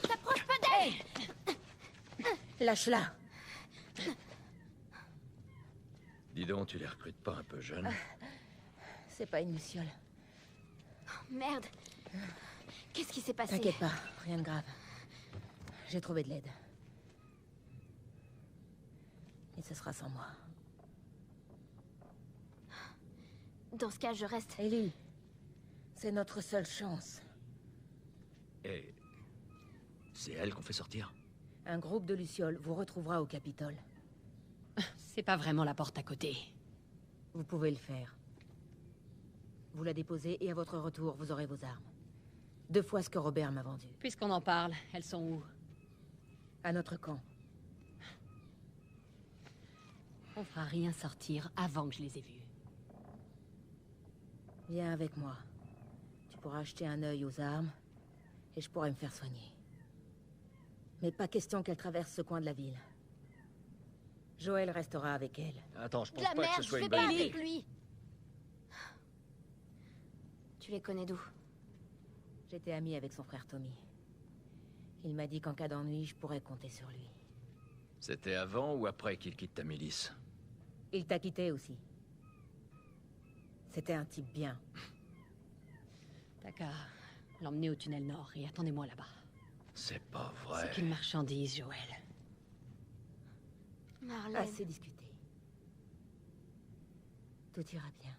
T'approches pas d'elle! Lâche-la. Dis donc, tu les recrutes pas un peu jeunes? C'est pas une luciole. Merde. Qu'est-ce qui s'est passé? T'inquiète pas, rien de grave. J'ai trouvé de l'aide. Et ce sera sans moi. Dans ce cas, je reste. Ellie, c'est notre seule chance. Et... c'est elle qu'on fait sortir? Un groupe de lucioles vous retrouvera au Capitole. C'est pas vraiment la porte à côté. Vous pouvez le faire. Vous la déposez et à votre retour, vous aurez vos armes. 2 fois ce que Robert m'a vendu. Puisqu'on en parle, elles sont où? À notre camp. On fera rien sortir avant que je les ai vues. Viens avec moi. Tu pourras acheter un œil aux armes, et je pourrai me faire soigner. Mais pas question qu'elle traverse ce coin de la ville. Joël restera avec elle. Attends, je De pense la pas que merde, ce je soit vais une pas bonne idée. avec lui. Tu les connais d'où? J'étais amie avec son frère Tommy. Il m'a dit qu'en cas d'ennui, je pourrais compter sur lui. C'était avant ou après qu'il quitte ta milice? Il t'a quitté aussi. C'était un type bien. T'as qu'à l'emmener au tunnel nord et attendez-moi là-bas. C'est pas vrai. C'est qu'une marchandise, Joël. Marlène. Assez discuté. Tout ira bien.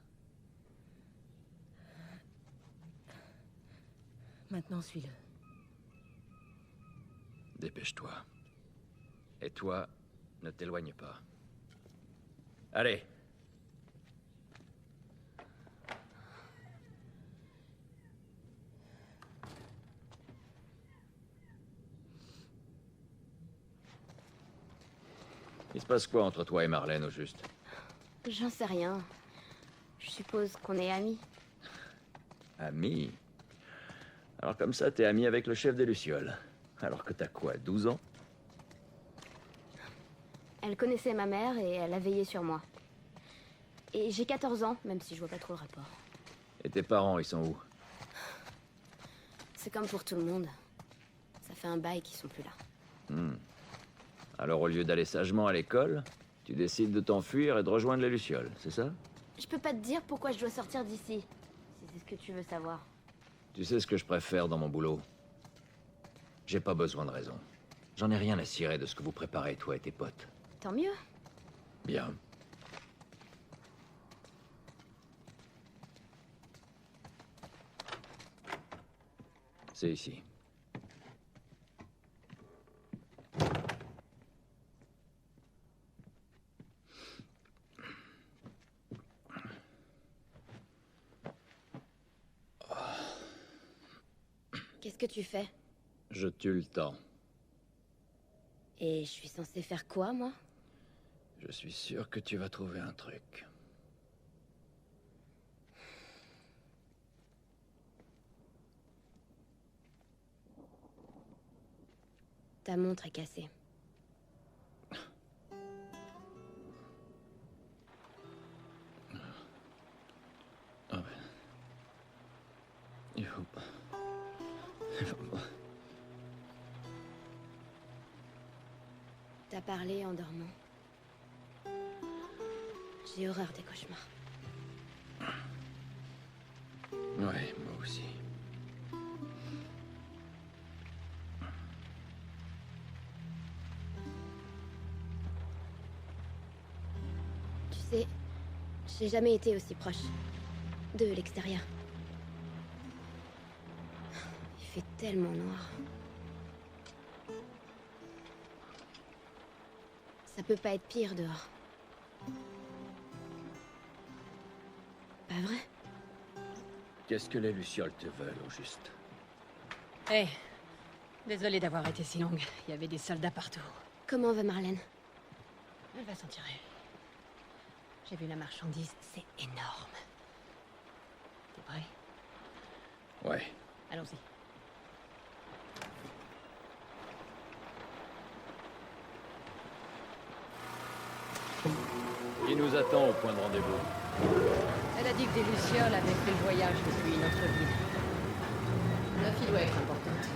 Maintenant, suis-le. Dépêche-toi. Et toi, ne t'éloigne pas. Allez. Il se passe quoi entre toi et Marlène, au juste? J'en sais rien. Je suppose qu'on est amis. Ami? Alors comme ça, t'es ami avec le chef des Lucioles. Alors que t'as quoi, 12 ans? Elle connaissait ma mère et elle a veillé sur moi. Et j'ai 14 ans, même si je vois pas trop le rapport. Et tes parents, ils sont où? C'est comme pour tout le monde. Ça fait un bail qu'ils sont plus là. Alors au lieu d'aller sagement à l'école, tu décides de t'enfuir et de rejoindre les Lucioles, c'est ça? Je peux pas te dire pourquoi je dois sortir d'ici, si c'est ce que tu veux savoir. Tu sais ce que je préfère dans mon boulot? J'ai pas besoin de raison. J'en ai rien à cirer de ce que vous préparez, toi et tes potes. Tant mieux. Bien. C'est ici. Qu'est-ce que tu fais? Je tue le temps. Et je suis censée faire quoi, moi? Je suis sûr que tu vas trouver un truc. Ta montre est cassée. Ah ben. Il faut pas. Il faut pas. T'as parlé en dormant. J'ai horreur des cauchemars. Ouais, moi aussi. Tu sais, j'ai jamais été aussi proche de l'extérieur. Il fait tellement noir. Ça peut pas être pire dehors. Pas vrai? Qu'est-ce que les Lucioles te veulent, au juste? Hé, désolée d'avoir été si longue. Il y avait des soldats partout. Comment va Marlène? Elle va s'en tirer. J'ai vu la marchandise, c'est énorme. T'es prêt? Ouais. Allons-y. Qui nous attend au point de rendez-vous? Elle a dit que des Lucioles avaient fait le voyage depuis notre ville. La fille doit être importante.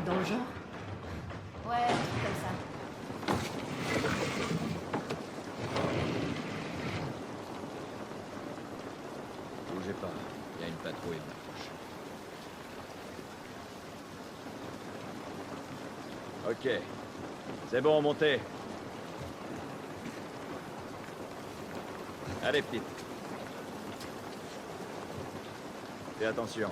dans le genre? Ouais, un truc comme ça. Bougez pas, il y a une patrouille proche. Ok. C'est bon, montez. Allez, petite. Fais attention.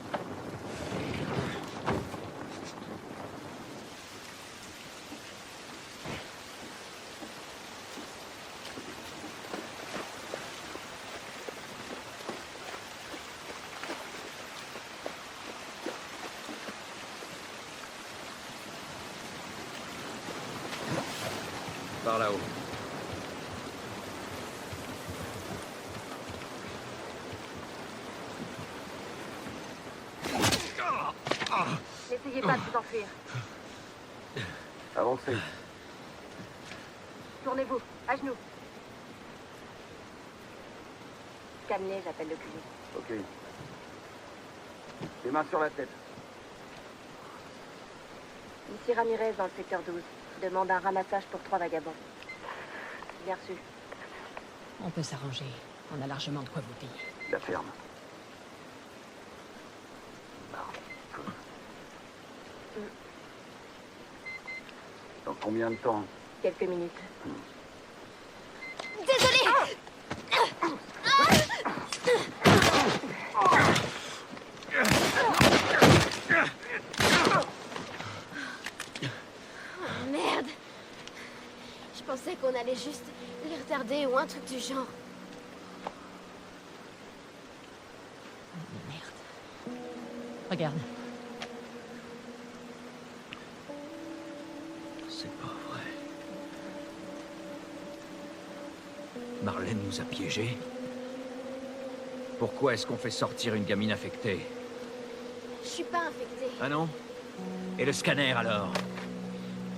Par là-haut. N'essayez pas de vous enfuir. Avancez. Tournez-vous, à genoux. Calmez, j'appelle le cuisine. Ok. Les mains sur la tête. Ici Ramirez dans le secteur 12. Demande un ramassage pour 3 vagabonds. Bien reçu. On peut s'arranger. On a largement de quoi vous payer. La ferme. Dans combien de temps? Quelques minutes. Désolée! Oh, merde! Je pensais qu'on allait juste les retarder ou un truc du genre. Merde. Regarde. C'est pas vrai. Marlène nous a piégés. Pourquoi est-ce qu'on fait sortir une gamine infectée? Je suis pas infectée. Ah non? Et le scanner alors?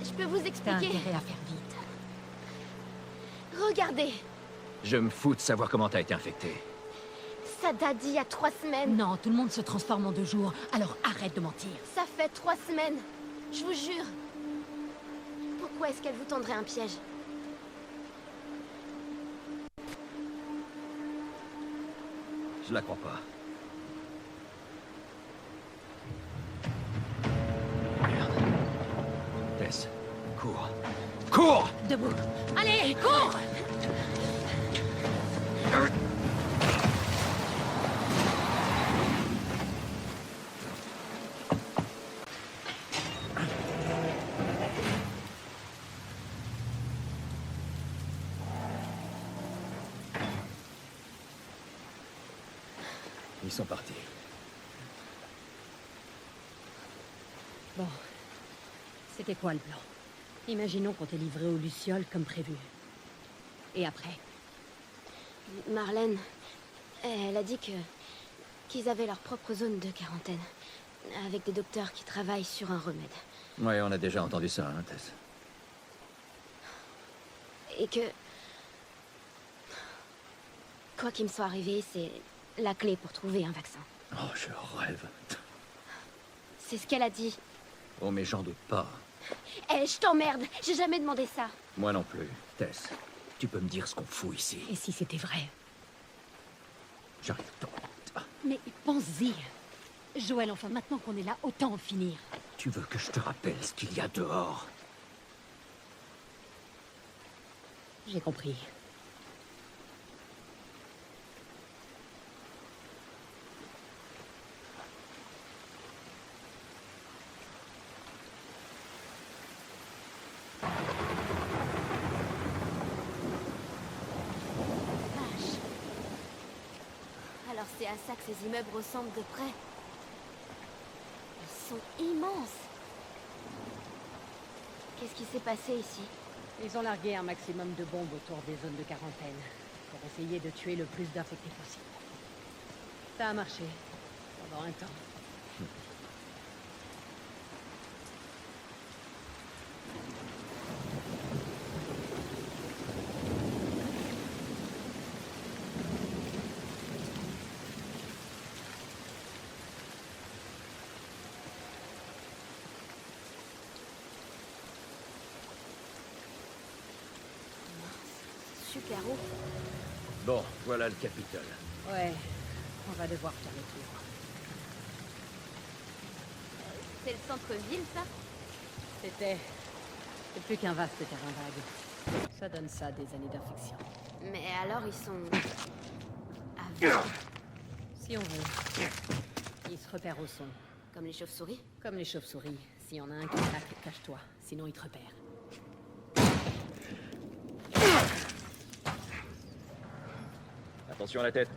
Je peux vous T'as expliquer. intérêt à faire vite. Regardez, Je me fous de savoir comment t'as été infectée. ça date d'il y a 3 semaines. Non, tout le monde se transforme en 2 jours, alors arrête de mentir. Ça fait 3 semaines. Je vous jure. Pourquoi est-ce qu'elle vous tendrait un piège? Je la crois pas. Merde. Tess, cours. Cours! Debout. Allez, cours! Ils sont partis. Bon. C'était quoi le plan? Imaginons qu'on t'ait livré aux Lucioles comme prévu. Et après? Marlène, elle a dit qu'ils avaient leur propre zone de quarantaine. Avec des docteurs qui travaillent sur un remède. Ouais, on a déjà entendu ça, hein, Tess. Et que... Quoi qu'il me soit arrivé, c'est la clé pour trouver un vaccin. Oh, je rêve. C'est ce qu'elle a dit. Oh, mais j'en doute pas. Eh, je t'emmerde. J'ai jamais demandé ça. Moi non plus. Tess, tu peux me dire ce qu'on fout ici? Et si c'était vrai? J'arrive pas. Mais pense-y. Joël, enfin, maintenant qu'on est là, autant en finir. Tu veux que je te rappelle ce qu'il y a dehors? J'ai compris. Vache. Alors c'est à ça que ces immeubles ressemblent de près. Ils sont immenses. Qu'est-ce qui s'est passé ici? Ils ont largué un maximum de bombes autour des zones de quarantaine pour essayer de tuer le plus d'infectés possible. Ça a marché. Pendant un temps. Claro. Bon, voilà le Capitole. Ouais, on va devoir faire le tour. C'est le centre-ville, ça? C'est plus qu'un vaste terrain vague. Ça donne ça des années d'infection. Mais alors, ils sont... aveugles, Si on veut. Ils se repèrent au son. comme les chauves-souris? Comme les chauves-souris. S'il y en a un qui craque, cache-toi. Sinon, ils te repèrent. Attention à la tête.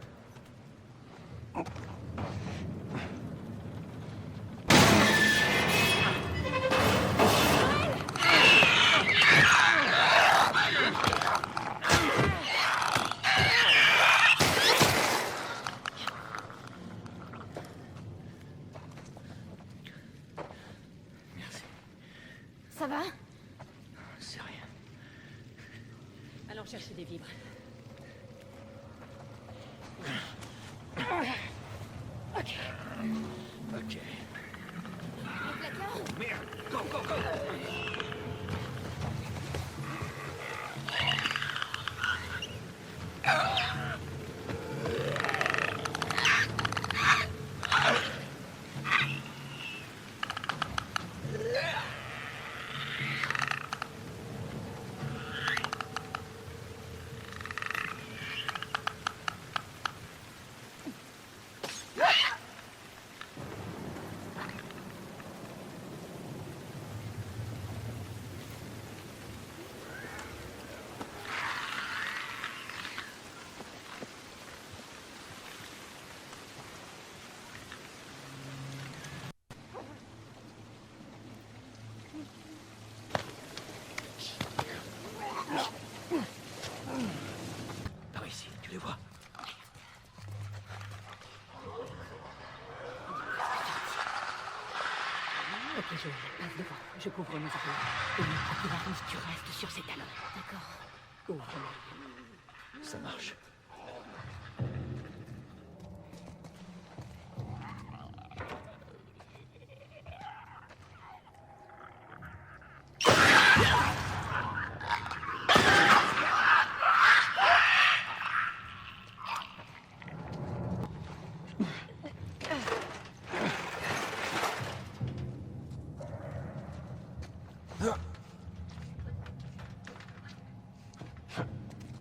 Ça va? C'est rien. Allons chercher des vivres. Ok. Le placard? Merde! Go! Par ici, tu les vois? Ok, Joël, passe devant. Je couvre mes arrières. Et quoi qu'il arrive, tu restes sur ses talons. D'accord. Ouvre-les. Ça marche.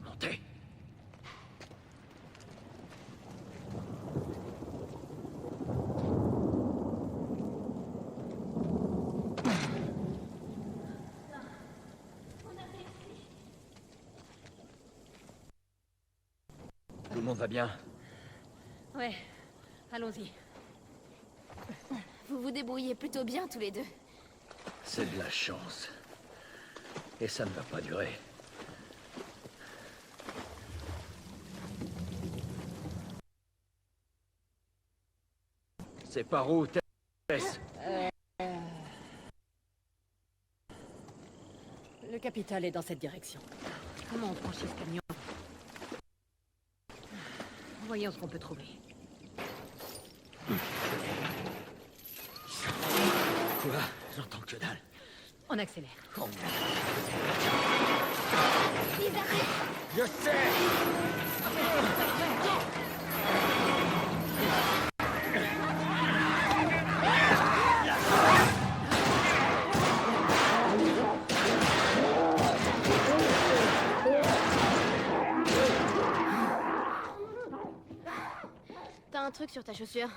Montez. Tout le monde va bien? Ouais, allons-y. Vous vous débrouillez plutôt bien, tous les deux. C'est de la chance. Et ça ne va pas durer. C'est par où, Tess? Le capital est dans cette direction. Comment on franchit ce camion? Voyons ce qu'on peut trouver. Quoi? J'entends que dalle. On accélère. Oh, Ils arrivent! je sais! T'as un truc sur ta chaussure?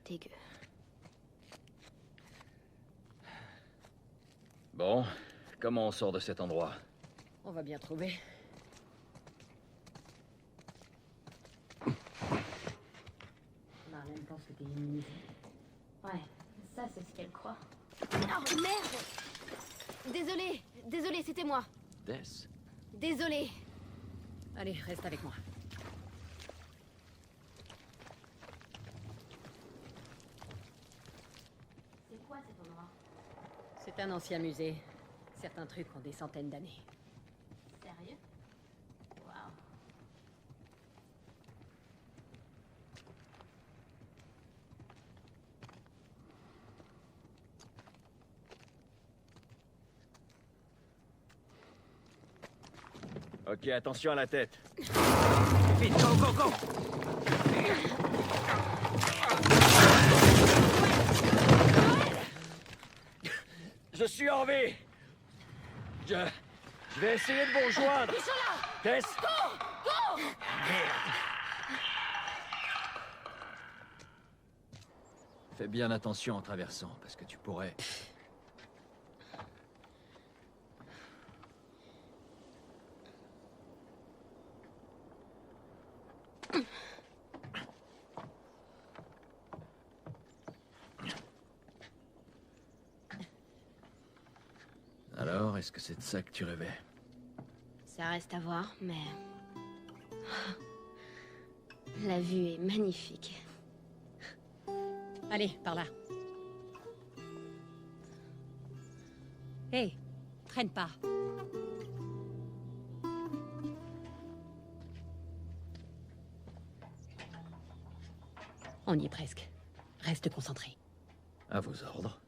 Dégueu. Bon, comment on sort de cet endroit? On va bien trouver. Marlène pense que t'es immunisée. Ouais, ça c'est ce qu'elle croit. Oh merde! Désolé, c'était moi. Tess? Désolé. Allez, reste avec moi. C'est quoi cet endroit? C'est un ancien musée. Certains trucs ont des centaines d'années. Sérieux? Waouh. Ok, attention à la tête. Vite, go, go, go! Je suis en vie! Je vais essayer de vous rejoindre! Ils sont là! Tess! Go! Merde! Fais bien attention en traversant, parce que tu pourrais... Alors, est-ce que c'est de ça que tu rêvais? Ça reste à voir, mais... La vue est magnifique. Allez, par là. Hé, traîne pas. On y est presque. Reste concentré. À vos ordres.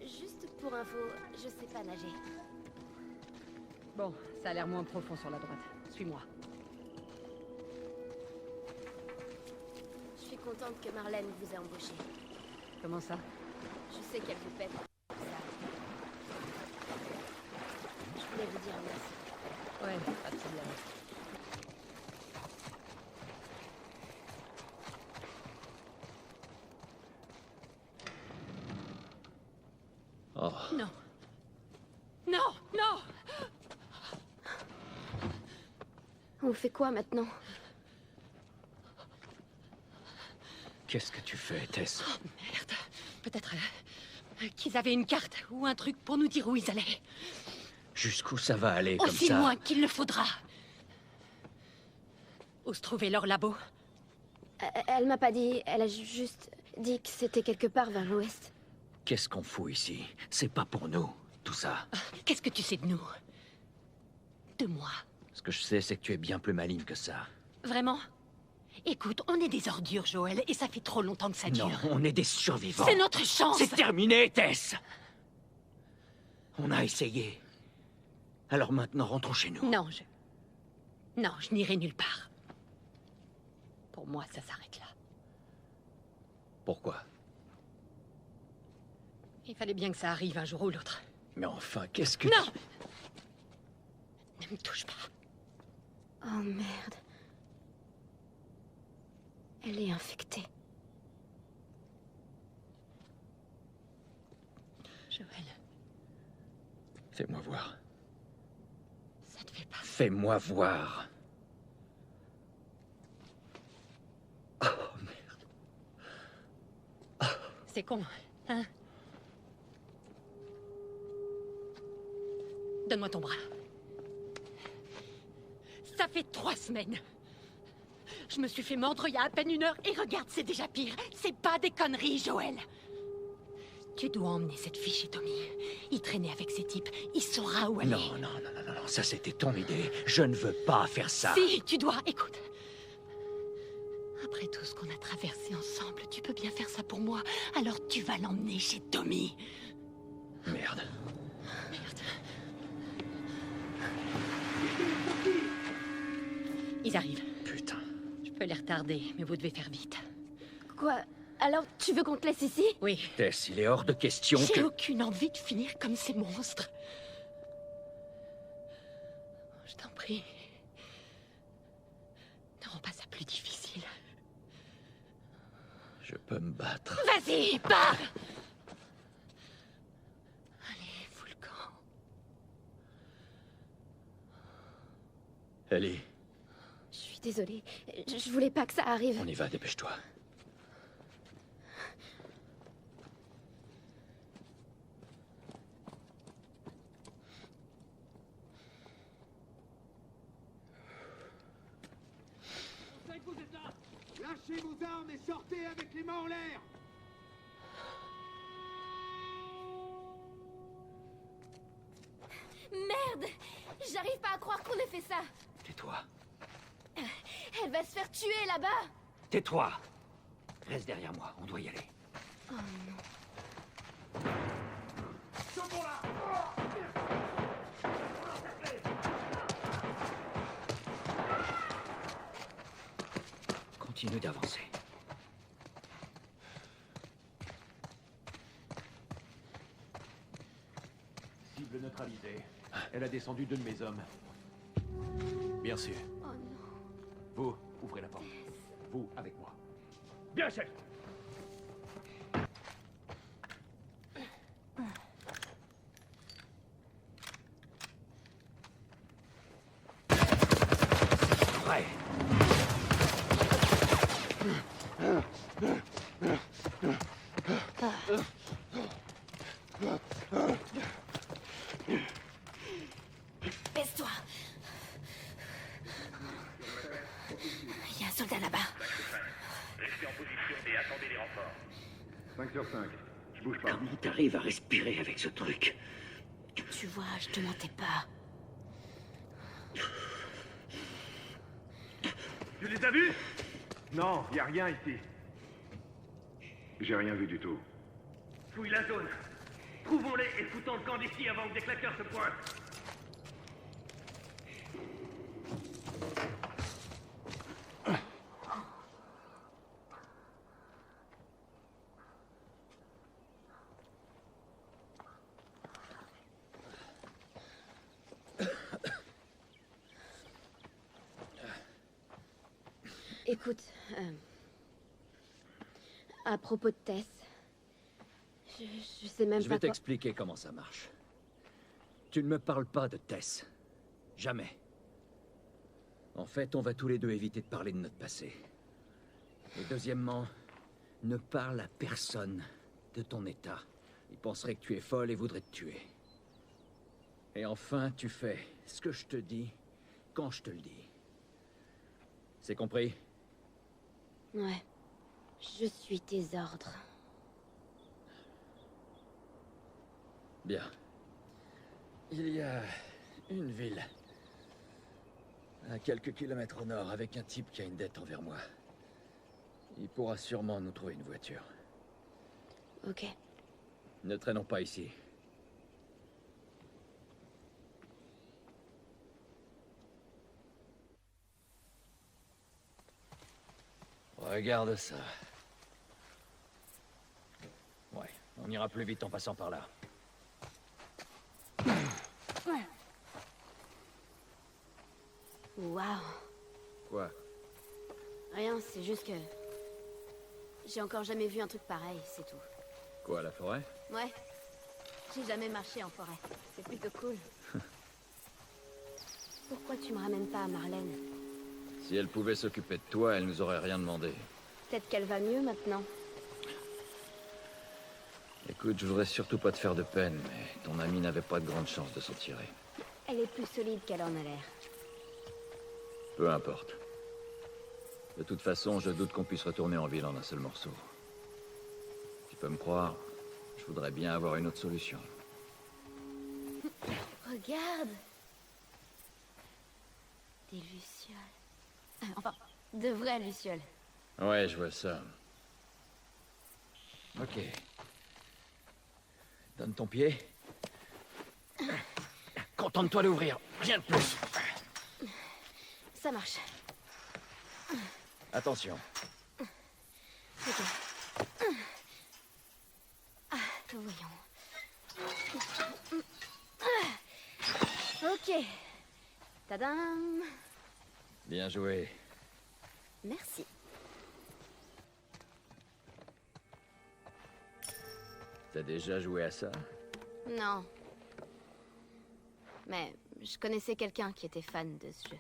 Juste pour info, je sais pas nager. Bon, ça a l'air moins profond sur la droite. Suis-moi. Je suis contente que Marlène vous ait embauché. Comment ça? Je sais qu'elle vous pète. Ça. Je voulais vous dire merci. Ouais, pas de problème. Oh, Non. Non, non! On fait quoi maintenant? qu'est-ce que tu fais, Tess? Oh merde. Peut-être qu'ils avaient une carte ou un truc pour nous dire où ils allaient. Jusqu'où ça va aller comme Aussi ça? loin qu'il le faudra. Où se trouvait leur labo? Elle m'a pas dit, elle a juste dit que c'était quelque part vers l'ouest. Qu'est-ce qu'on fout ici? C'est pas pour nous, tout ça. Qu'est-ce que tu sais de nous? De moi? Ce que je sais, c'est que tu es bien plus maligne que ça. Vraiment? Écoute, on est des ordures, Joël, et ça fait trop longtemps que ça dure. Non, on est des survivants. C'est notre chance! C'est terminé, Tess! On a essayé. Alors maintenant, rentrons chez nous. Non, je n'irai nulle part. Pour moi, ça s'arrête là. Pourquoi? Il fallait bien que ça arrive un jour ou l'autre. Mais enfin, qu'est-ce que... Non! Ne me touche pas. Oh merde. Elle est infectée. Joël, Fais-moi voir. ça te fait pas... Fais-moi voir. Oh, merde. C'est con, hein? Donne-moi ton bras. Ça fait 3 semaines. Je me suis fait mordre il y a à peine 1 heure et regarde, c'est déjà pire. C'est pas des conneries, Joël. Tu dois emmener cette fille chez Tommy. Il traînait avec ces types. Il saura où aller. Non, non, non, non, non, ça c'était ton idée. Je ne veux pas faire ça. Si, tu dois. Écoute. Après tout ce qu'on a traversé ensemble, tu peux bien faire ça pour moi. Alors tu vas l'emmener chez Tommy. Merde. Merde. Ils arrivent. Putain. Je peux les retarder, mais vous devez faire vite. Quoi? Alors, tu veux qu'on te laisse ici? Oui. Tess, il est hors de question J'ai que... aucune envie de finir comme ces monstres. Je t'en prie. Ne rends pas ça plus difficile. Je peux me battre. Vas-y, pars! Allez, fous le camp. Ellie, Je suis désolée. Je voulais pas que ça arrive. on y va, dépêche-toi. Lâchez vos armes et sortez avec les mains en l'air! Merde! J'arrive pas à croire qu'on ait fait ça. Tais-toi. Elle va se faire tuer là-bas. Tais-toi. Reste derrière moi, on doit y aller. Oh non. Continue d'avancer. Cible neutralisée. Elle a descendu 2 de mes hommes. Bien sûr. Oh non. Vous, ouvrez la porte. Vous, avec moi. Bien, chef. Prêt. Baisse-toi. Il y a un soldat là-bas. Restez en position et attendez les renforts. 5 sur 5. Je bouge pas. Comment t'arrives à respirer avec ce truc? Tu vois, je te mentais pas. Tu les as vus? Non, y a rien ici. J'ai rien vu du tout. Fouille la zone. Trouvons-les et foutons le camp d'ici avant que des claqueurs se pointent. Écoute, à propos de Tess, je sais même Je pas vais quoi... t'expliquer comment ça marche. Tu ne me parles pas de Tess. Jamais. En fait, on va tous les deux éviter de parler de notre passé. Et deuxièmement, ne parle à personne de ton état. Ils penseraient que tu es folle et voudraient te tuer. Et enfin, tu fais ce que je te dis quand je te le dis. C'est compris? Ouais, je suis tes ordres. Bien. Il y a une ville, à quelques kilomètres au nord, avec un type qui a une dette envers moi. Il pourra sûrement nous trouver une voiture. Ok. Ne traînons pas ici. Regarde ça. Ouais, on ira plus vite en passant par là. Waouh. Quoi? Rien, c'est juste que... J'ai encore jamais vu un truc pareil, c'est tout. Quoi, la forêt? Ouais. J'ai jamais marché en forêt. C'est plutôt cool. Pourquoi tu me ramènes pas à Marlène? Si elle pouvait s'occuper de toi, elle nous aurait rien demandé. Peut-être qu'elle va mieux maintenant. Écoute, je voudrais surtout pas te faire de peine, mais ton ami n'avait pas de grande chance de s'en tirer. Elle est plus solide qu'elle en a l'air. Peu importe. De toute façon, je doute qu'on puisse retourner en ville en un seul morceau. Tu peux me croire, je voudrais bien avoir une autre solution. Regarde. Des lucioles. Enfin, de vraies lucioles. Ouais, je vois ça. Ok. Donne ton pied. Contente-toi d'ouvrir, rien de plus. Ça marche. Attention. Ok. Ah, voyons. Ok. Tadam. Bien joué. Merci. T'as déjà joué à ça? Non. Mais je connaissais quelqu'un qui était fan de ce jeu.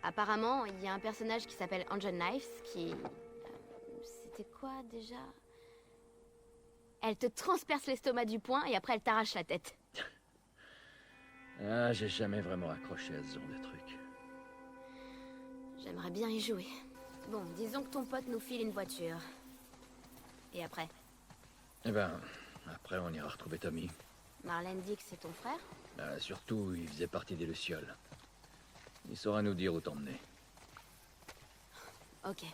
Apparemment, il y a un personnage qui s'appelle Angel Knives qui... C'était quoi déjà? Elle te transperce l'estomac du poing et après elle t'arrache la tête. Ah, j'ai jamais vraiment accroché à ce genre de truc. J'aimerais bien y jouer. Bon, disons que ton pote nous file une voiture. Et après? Eh ben, après on ira retrouver Tommy. Marlène dit que c'est ton frère? Surtout, il faisait partie des Lucioles. Il saura nous dire où t'emmener. Ok.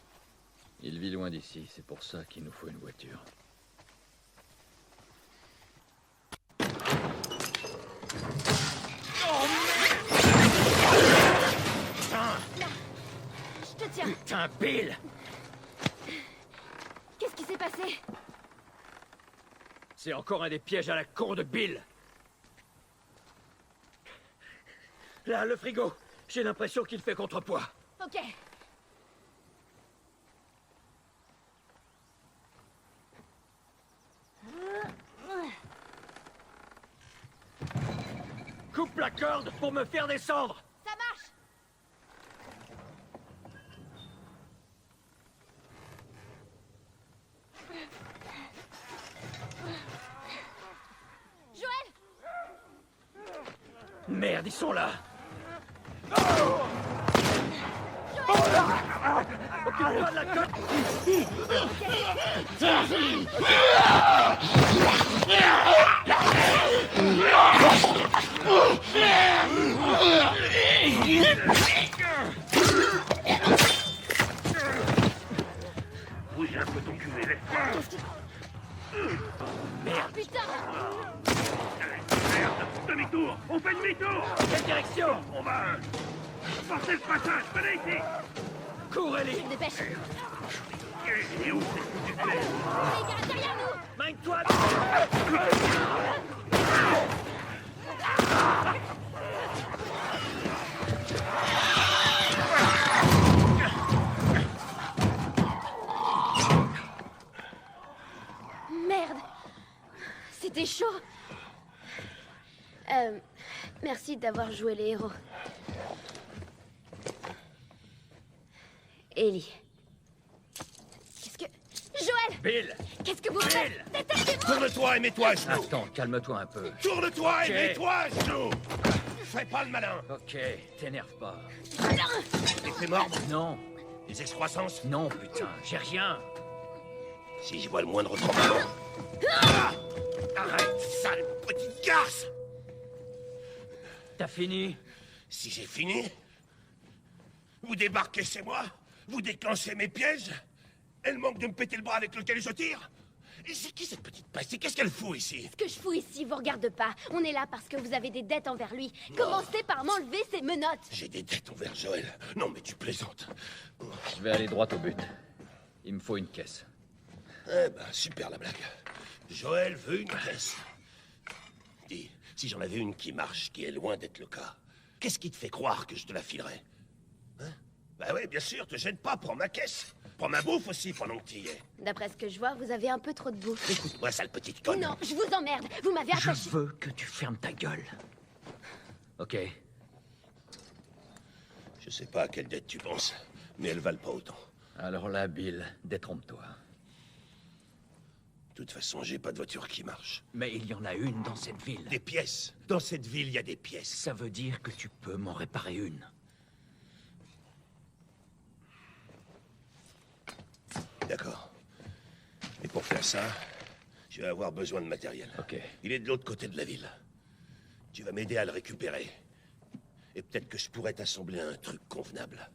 Il vit loin d'ici, c'est pour ça qu'il nous faut une voiture. Je te tiens. Putain, Bill! Qu'est-ce qui s'est passé? C'est encore un des pièges à la con de Bill! Là, le frigo! J'ai l'impression qu'il fait contrepoids. Ok. Coupe la corde pour me faire descendre! Ça marche. Joël! Merde, ils sont là! Occupe-toi de la corde! Bouge un peu ton cul, laisse-moi. Putain! Merde, demi-tour. On fait demi-tour. Quelle direction? On va... forcer le passage. Venez ici. Cours, Ellie! Dépêche! Et où c'est que tu te fais? Les gars, derrière nous! Mine-toi! Merde! C'était chaud! Merci d'avoir joué les héros. Ellie. Qu'est-ce que... Joël! Bill! Qu'est-ce que vous faites? Détachez-moi! Tourne-toi et mets-toi à genoux. Attends, calme-toi un peu. Tourne-toi Ok. et mets-toi à genoux. Fais pas le malin. Ok, t'énerve pas. Effet mordre. Non, Les excroissances. non, putain, j'ai rien. Si je vois le moindre tremblement. Ah, arrête, sale petite garce. T'as fini? Si j'ai fini, vous débarquez chez moi, vous déclenchez mes pièges. Elle manque de me péter le bras avec lequel je tire. Et c'est qui cette petite peste? Qu'est-ce qu'elle fout ici? Ce que je fous ici vous regarde pas. On est là parce que vous avez des dettes envers lui. Commencez par m'enlever ces menottes. J'ai des dettes envers Joël. Non mais tu plaisantes. Je vais aller droit au but. Il me faut une caisse. Eh ben, super la blague. Joël veut une caisse. Dis, si j'en avais une qui marche, qui est loin d'être le cas, qu'est-ce qui te fait croire que je te la filerais? Hein? Bah ouais, bien sûr, te gêne pas, prends ma caisse. Prends ma bouffe aussi pendant que tu y es. D'après ce que je vois, vous avez un peu trop de bouffe. Écoute-moi, sale petite conne. Non, je vous emmerde. Vous m'avez Je attaché. veux que tu fermes ta gueule. Ok, Je sais pas à quelle dette tu penses, mais elles valent pas autant. alors là, Bill, détrompe-toi. De toute façon, j'ai pas de voiture qui marche. Mais il y en a une dans cette ville. Des pièces. Dans cette ville, il y a des pièces. Ça veut dire que tu peux m'en réparer une. D'accord. Et pour faire ça, je vais avoir besoin de matériel. Ok. Il est de l'autre côté de la ville. Tu vas m'aider à le récupérer. Et peut-être que je pourrais t'assembler un truc convenable.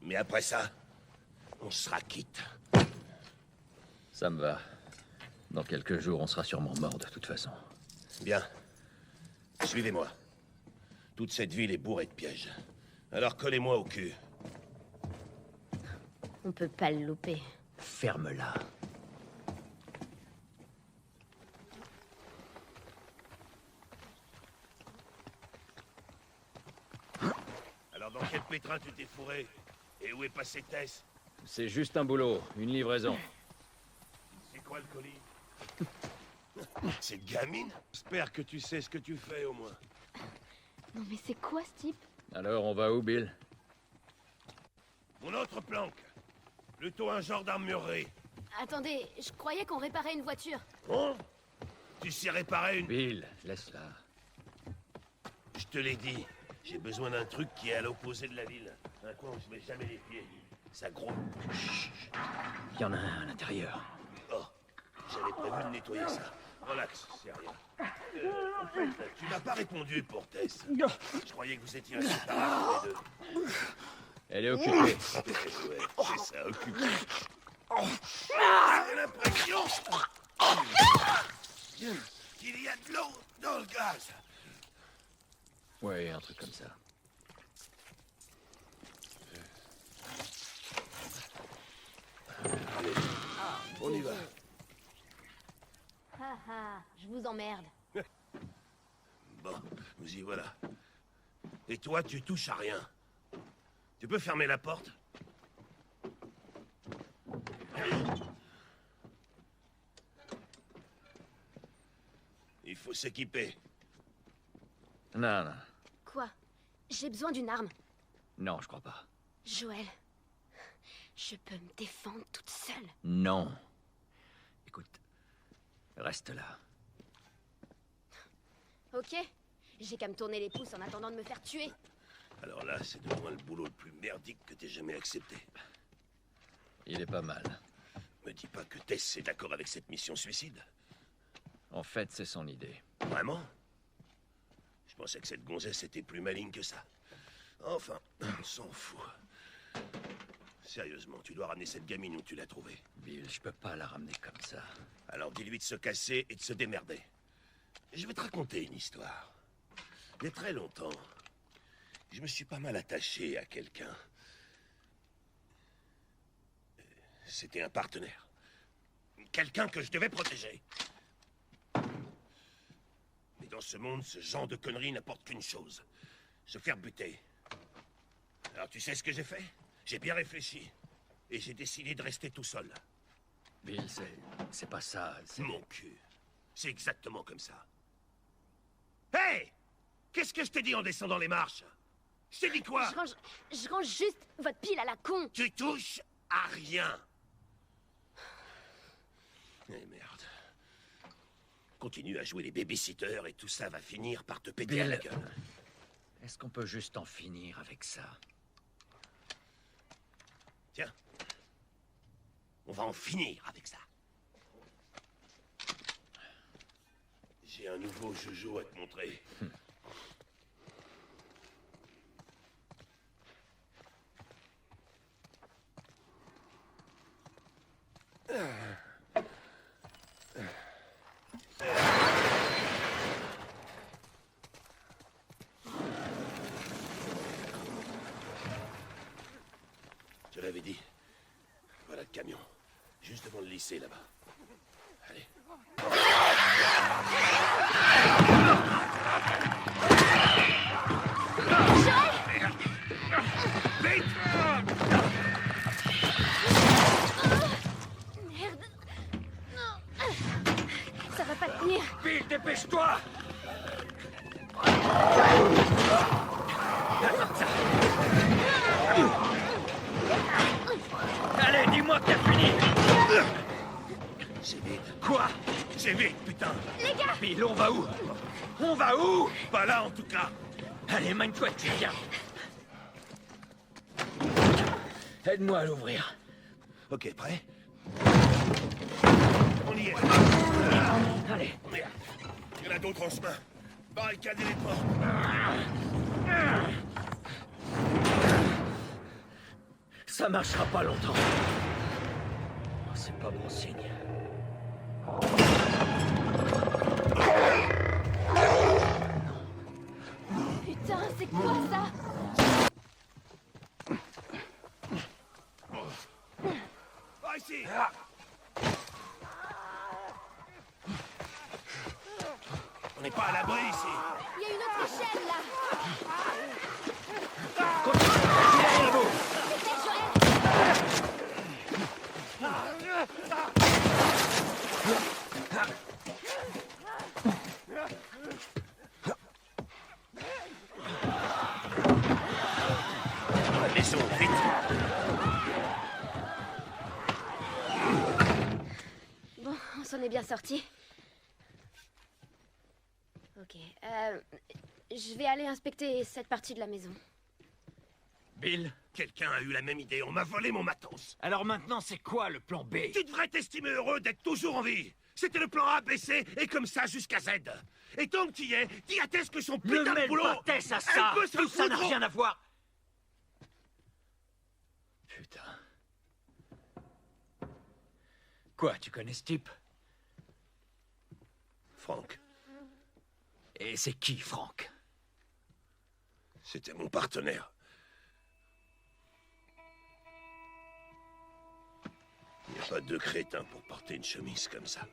Mais après ça, on sera quitte. Ça me va. Dans quelques jours, on sera sûrement mort de toute façon. Bien. Suivez-moi. Toute cette ville est bourrée de pièges. Alors collez-moi au cul. On peut pas le louper. Ferme-la. Alors dans quel pétrin tu t'es fourré? Et où est passé Tess? C'est juste un boulot, une livraison. C'est quoi le colis? Cette gamine? J'espère que tu sais ce que tu fais au moins. Non mais c'est quoi ce type? Alors, on va où, Bill? Mon autre planque. Plutôt un genre d'armurerie. Attendez, je croyais qu'on réparait une voiture. Bon? Tu sais réparer une... Bill, laisse-la. Je te l'ai dit. J'ai besoin d'un truc qui est à l'opposé de la ville. Un coin où je mets jamais les pieds. Ça gros. Il y en a un à l'intérieur. Oh, j'avais prévu de nettoyer ça. Relax, c'est rien. En fait, tu m'as pas répondu pour Tess. Je croyais que vous étiez inséparables tous les deux. Elle est occupée. Ouais, c'est ça, occupé. J'ai l'impression qu'il y a de l'eau dans le gaz. Ouais, un truc comme ça. Allez, on y va. Ah ah, je vous emmerde. Bon, nous y voilà. Et toi, tu touches à rien. Tu peux fermer la porte? Il faut s'équiper. Non, non. Quoi? J'ai besoin d'une arme. Non, je crois pas. Joël, je peux me défendre toute seule. Non. Écoute, reste là. Ok, j'ai qu'à me tourner les pouces en attendant de me faire tuer. Alors là, c'est de loin le boulot le plus merdique que t'aies jamais accepté. Il est pas mal. Me dis pas que Tess est d'accord avec cette mission suicide. En fait, c'est son idée. Vraiment? Je pensais que cette gonzesse était plus maligne que ça. Enfin, on s'en fout. Sérieusement, tu dois ramener cette gamine où tu l'as trouvée. Bill, je peux pas la ramener comme ça. Alors dis-lui de se casser et de se démerder. Je vais te raconter une histoire. Il y a très longtemps, je me suis pas mal attaché à quelqu'un. C'était un partenaire. Quelqu'un que je devais protéger. Mais dans ce monde, ce genre de conneries n'apporte qu'une chose. Se faire buter. Alors tu sais ce que j'ai fait? J'ai bien réfléchi. Et j'ai décidé de rester tout seul. Bill, c'est pas ça. C'est... Mon cul. C'est exactement comme ça. Hey! Qu'est-ce que je t'ai dit en descendant les marches? Je t'ai dit quoi? Je range juste votre pile à la con. Tu touches à rien. Eh merde. Continue à jouer les babysitters et tout ça va finir par te péter à la Bill, gueule. est-ce qu'on peut juste en finir avec ça? Tiens. On va en finir avec ça. J'ai un nouveau joujou à te montrer. Je l'avais dit. Voilà le camion. Juste devant le lycée, là-bas. Allez. Vite! Merde. Non. Ça va pas tenir. Bill, dépêche-toi! Allez, dis-moi que t'as fini! C'est vite. Quoi? C'est vite, putain! Les gars! Bill, on va où? On va où? Pas là, en tout cas! Allez, mène-toi, tu viens. Aide-moi à l'ouvrir. Ok, prêt? On y est! Allez. Merde. Il y en a d'autres en chemin. Barricadez les portes. Ça marchera pas longtemps. Oh, c'est pas bon signe. Putain, c'est quoi ça? Par ici! On n'est pas à l'abri ici. Il y a une autre échelle là. Derrière vous! C'est Joël. Laissons, vite! Bon, on s'en est bien sorti. Ok, je vais aller inspecter cette partie de la maison. Bill, Quelqu'un a eu la même idée. On m'a volé mon matos. alors maintenant, c'est quoi le plan B? Tu devrais t'estimer heureux d'être toujours en vie. C'était le plan A, B, C, et comme ça jusqu'à Z. Et tant que tu y es, dis à Tess que son Ne putain de mêle boulot... pas Tess à ça! Elle peut se Tout ça n'a foutre au- rien à voir! putain. Quoi, tu connais ce type? Frank, Et c'est qui, Frank? c'était mon partenaire. Il n'y a pas deux crétins pour porter une chemise comme ça.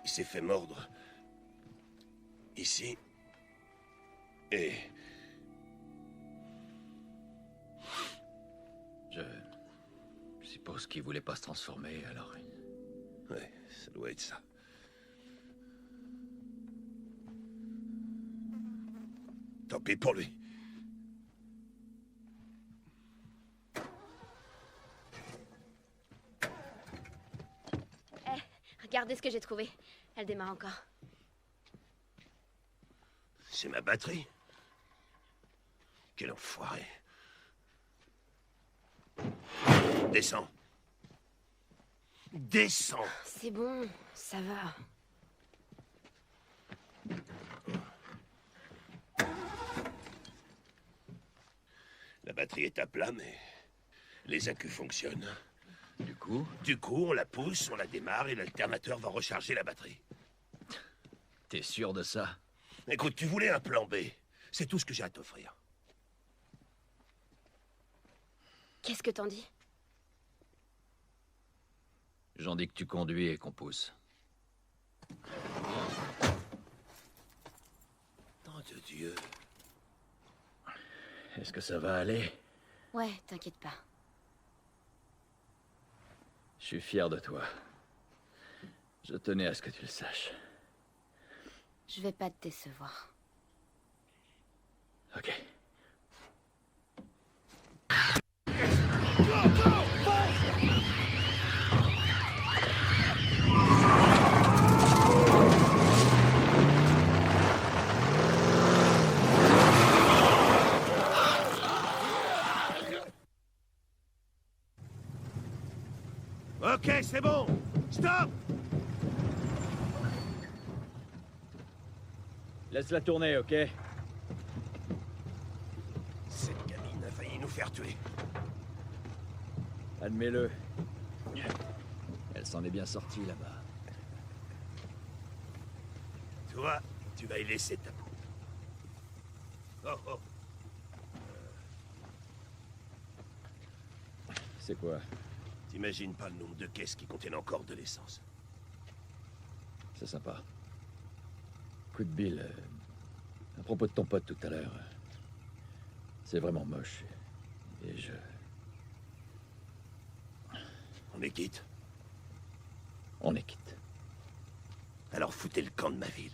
Il s'est fait mordre. Ici. Et... Je suppose qu'il voulait pas se transformer, alors... Ouais, ça doit être ça. Tant pis pour lui. Regardez ce que j'ai trouvé. Elle démarre encore. C'est ma batterie. Quel enfoiré. Descends. Descends. C'est bon, ça va. La batterie est à plat, mais les accus fonctionnent. Du coup, On la pousse, on la démarre et l'alternateur va recharger la batterie. t'es sûr de ça? Écoute, tu voulais un plan B. C'est tout ce que j'ai à t'offrir. Qu'est-ce que t'en dis? J'en dis que tu conduis et qu'on pousse. Nom de Dieu. Est-ce que ça va aller? Ouais, t'inquiète pas. Je suis fier de toi. Je tenais à ce que tu le saches. Je vais pas te décevoir. Ok. Ok, c'est bon. Stop. Laisse-la tourner, ok? Cette gamine a failli nous faire tuer. Admets-le. Elle s'en est bien sortie là-bas. Toi, tu vas y laisser ta peau. Oh, oh. C'est quoi? T'imagines pas le nombre de caisses qui contiennent encore de l'essence. C'est sympa. Coup de bille. À propos de ton pote tout à l'heure. C'est vraiment moche. Et je... On est quitte. On est quitte. Alors foutez le camp de ma ville.